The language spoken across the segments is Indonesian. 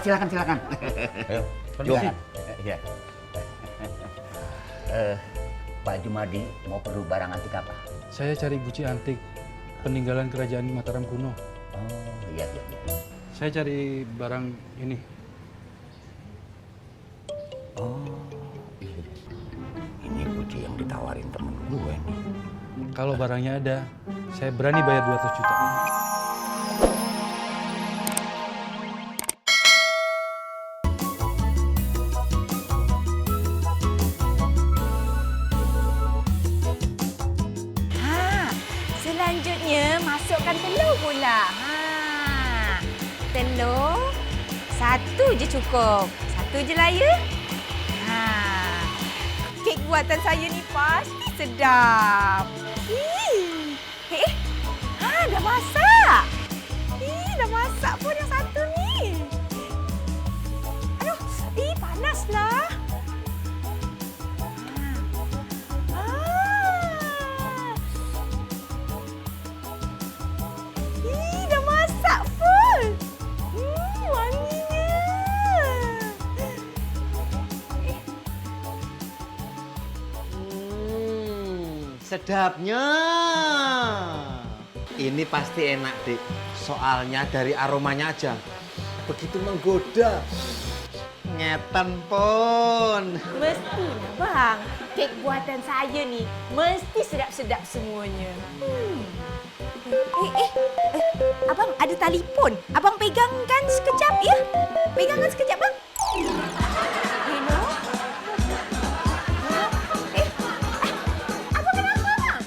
silakan. Ayo, Silakan. Iya. Pak Jumadi mau perlu barang antik apa? Saya cari guci antik peninggalan kerajaan Mataram kuno. Oh, iya. Saya cari barang ini. Oh, iya. Ini kunci yang ditawarin temen gue nih. Kalau barangnya ada, saya berani bayar 200 juta. Selanjutnya, masukkan telur pula. Telur, satu je cukup. Satu je lah ya. Kek buatan saya ni pasti sedap. Dah masak. Dah masak pun yang satu ni. Aduh, panaslah. Dah masak pun. Wanginya. sedapnya. Ini pasti enak, Dik. Soalnya dari aromanya aja begitu menggoda. Ngetan pun. Mestilah bang, kek buatan saya ni mesti sedap-sedap semuanya. Abang ada telefon. Abang pegangkan sekejap ya. Pegangkan sekejap bang. Hello? Abang kenapa bang?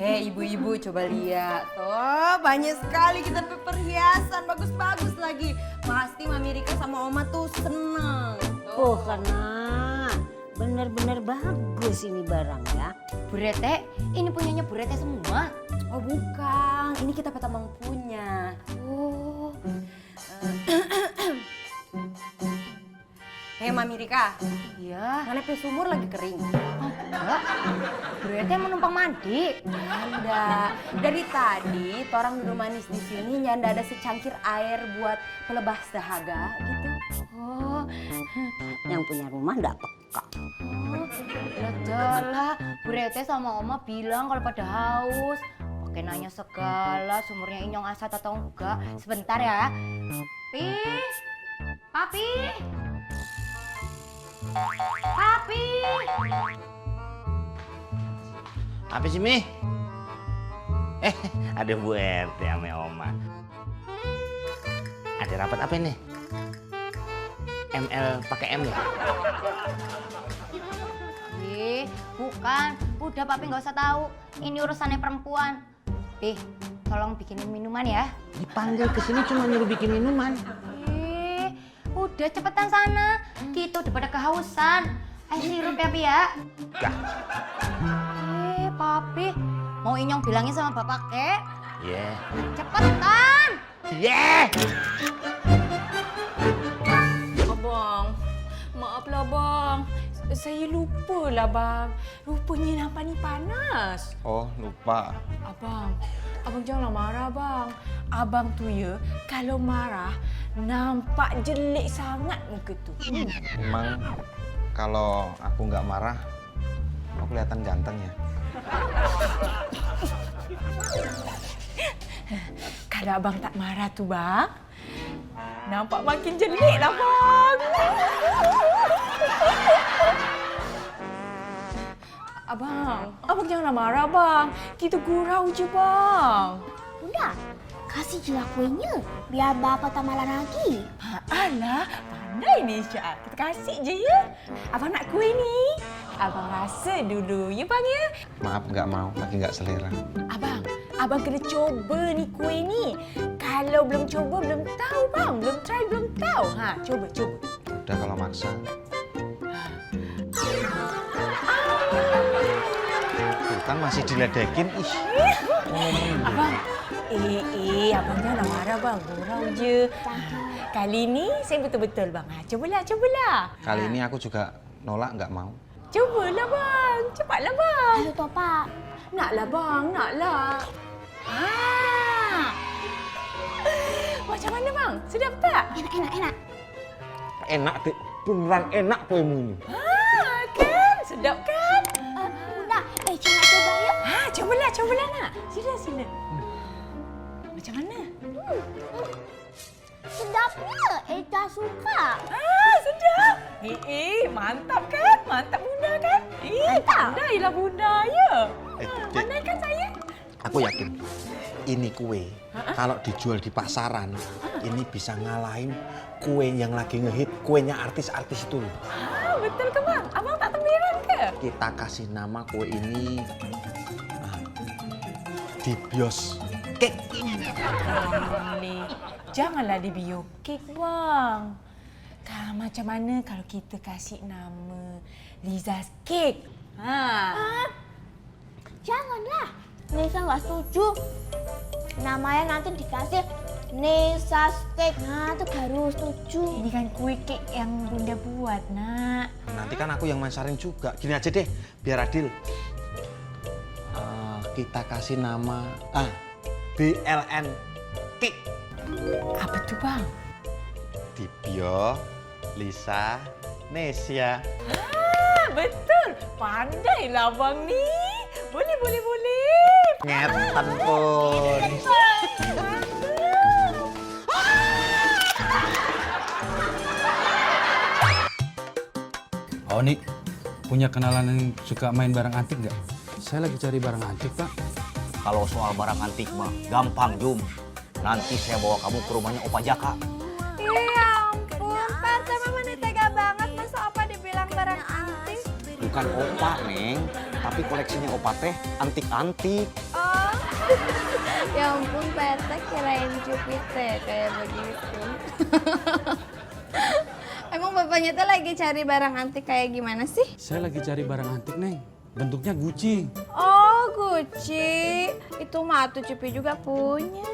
Hei ibu-ibu, coba lihat. Tuh, banyak sekali kita perhiasan bagus-bagus lagi. Pasti Mami Rika sama Oma tuh senang. Oh, karena benar-benar bagus ini barang ya. Bu Rete, ini punyanya Bu Rete semua? Oh bukan, ini kita pertama punya. Oh. Hei Mami Rika. Iya. Ngalep sumur lagi kering. Oh, enggak. Bu Rete mau numpang mandi. Nyanda. Dari tadi orang duduk manis di sini nyanda ada secangkir air buat pelebah dahaga gitu. Oh. Yang punya rumah enggak peka. Oh, lah, Bu Rete sama Oma bilang kalau pada haus. Pakai nanya segala, sumurnya Inyong asat atau enggak. Sebentar ya. Papi. Apa sih, Mi? Ada Bu RT sama Oma. Ada rapat apa nih? ML pakai M ya? Bukan. Udah Papi nggak usah tahu. Ini urusannya perempuan. Tolong bikinin minuman ya. Dipanggil ke sini cuma nyuruh bikin minuman. Udah cepetan sana. Kita udah pada kehausan. Ayo sirup ya, Pi ya. Dah. Papi, mau Inyong bilangin sama Bapak kek? Iya. Cepetan. Yeah. Abang, maaflah bang. Saya lupa lah bang. Rupanya nampak ni panas. Oh, lupa. Abang janganlah marah bang. Abang tu ya, kalau marah nampak jelek sangat muka tu. Emang kalau aku nggak marah, aku kelihatan ganteng ya. Kalau abang tak marah tu bang, nampak makin jelek lah bang. Abang janganlah marah bang. Kita gurau je bang. Udah, kasih je lah kuenya. Biar Bapak tak malah lagi. Alah, pandai ni Syah. Kita kasih je ya. Abang nak kuih ni. Abang rasa dulu ya bang ya. Maaf, nggak mau. Lagi nggak selera. Abang kena coba ni kuih ni. Kalau belum coba, belum tahu bang. Belum try, belum tahu. Coba. Udah kalau maksa. Tuh kan masih diledekin. Ih. Abang, abang jangan marah lah bang, gurau je. Kali ni saya betul-betul bang. Cobalah. Kali ini aku juga nolak nggak mau. Cubalah bang, cepatlah bang. Ayo toh Pak. Naklah bang, naklah. Macam mana bang? Sedap tak? Enak. Enak deh, beneran enak kuemu ini. Kan? Sedap kan? Bunda, Cina coba yuk. Cobalah nak. Sila. Macam mana? Sedapnya, Eda suka. Sedap. Mantap kan? Mantap bunda kan? Pandailah bunda ya. Pandai kan saya? Aku yakin ini kue kalau dijual di pasaran ini bisa ngalahin kue yang lagi ngehit, kuenya artis-artis itu loh. Betul ke bang? Abang tak tembiran ke? Kita kasih nama kue ini Dibios Cake. Janganlah di biokek bang. Macam mana kalau kita kasih nama Liza's Cake? Janganlah. Nisa nggak setuju. Namanya nanti dikasih Nisa's Cake. Nah, itu baru setuju. Ini kan kue kek yang bunda buat nak. Nanti kan aku yang masarin juga. Gini aja deh, biar adil. Kita kasih nama BLN Cake. Apa tuh bang? Dibio, Lisa, Nesia. Betul. Pandailah bang ni. Boleh. Ngetan pun. Oh nih, punya kenalan yang suka main barang antik nggak? Saya lagi cari barang antik Pak. Kalau soal barang antik mah gampang Jum. Nanti saya bawa kamu ke rumahnya Opa Jaka. Ya ampun, Pak, sama mana tega banget masa Opa dibilang barang antik. Bukan Opa, Neng. Tapi koleksinya Opa teh antik-antik. Oh, ya ampun, Pak, kirain Jupiter kayak begitu. Emang bapaknya tuh lagi cari barang antik kayak gimana sih? Saya lagi cari barang antik Neng. Bentuknya Gucci. Oh, Gucci. Itu mah tuh Cupi juga punya.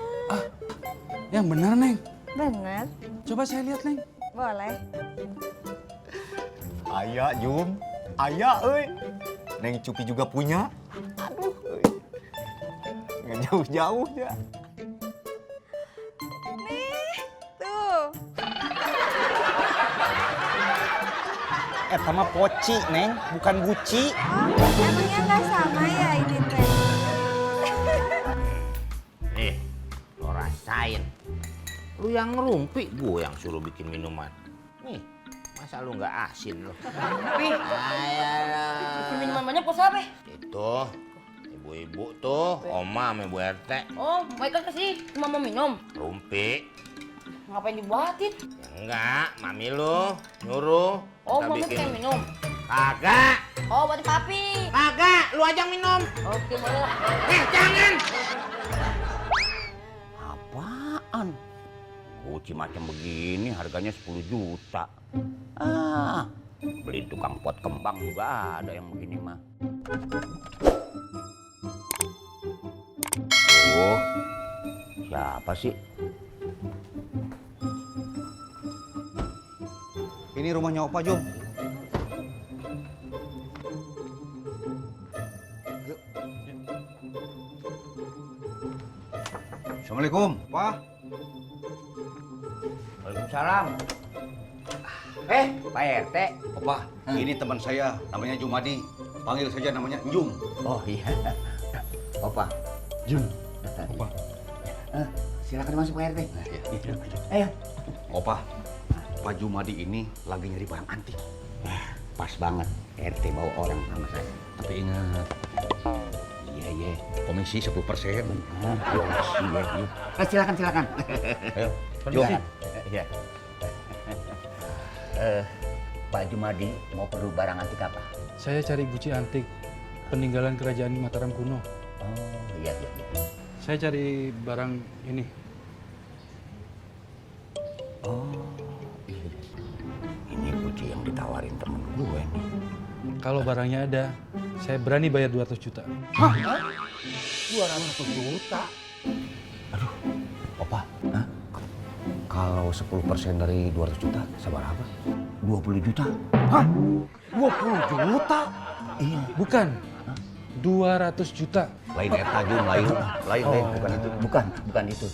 Yang benar Neng. Bener. Coba saya lihat Neng. Boleh. Aya, Jum. Aya, euy. Neng Cupi juga punya. Aduh, euy. Nggak jauh-jauh ya. Nih, tuh. Sama poci, Neng. Bukan Gucci. Oh, emangnya nggak sama ya ini teh? Nih, lo rasain. Lu yang ngerumpi, gue yang suruh bikin minuman. Nih, masa lu nggak asin lo? Bikin minuman banyak kok siapa? Itu, ibu-ibu tuh, oma sama ibu RT. Oh, mereka kasih cuma mau minum. Rumpi. Ngapain dibuatin? Ya enggak, mami lu nyuruh. Oh, kita mami pengen minum. Kagak. Oh, buatin papi. Kagak, lu aja yang minum. Oke, boleh. Jangan. Apaan? Gucci macam begini harganya 10 juta. Beli tukang pot kembang juga ada yang begini mah. Oh, siapa sih? Ini rumahnya Opa Jum. Assalamualaikum, Pak. Waalaikumsalam. Pak RT. Opa, ini teman saya, namanya Jumadi. Panggil saja namanya Jum. Oh iya. Opa. Jun. Opa. Silakan masuk Pak RT. Ayo. Opa, Pak Jumadi ini lagi nyari barang antik. Pas banget. RT bawa orang sama saya. Tapi ingat, Iya. komisi 10%. Silakan. Ayo, Jum. Iya. Pak Jumadi mau perlu barang antik apa? Saya cari Gucci antik peninggalan kerajaan Mataram kuno. Oh iya. Saya cari barang ini. Oh iya. Ini Gucci yang ditawarin temen gue nih. Kalau barangnya ada, saya berani bayar 200 juta. 200 juta? Aduh, Opa, Kalau 10% dari 200 juta, sabar apa? 20 juta. Hah? 20 juta? Iya. Bukan. 200 juta. Lain eta Jun, lain, bukan itu. Bukan itu.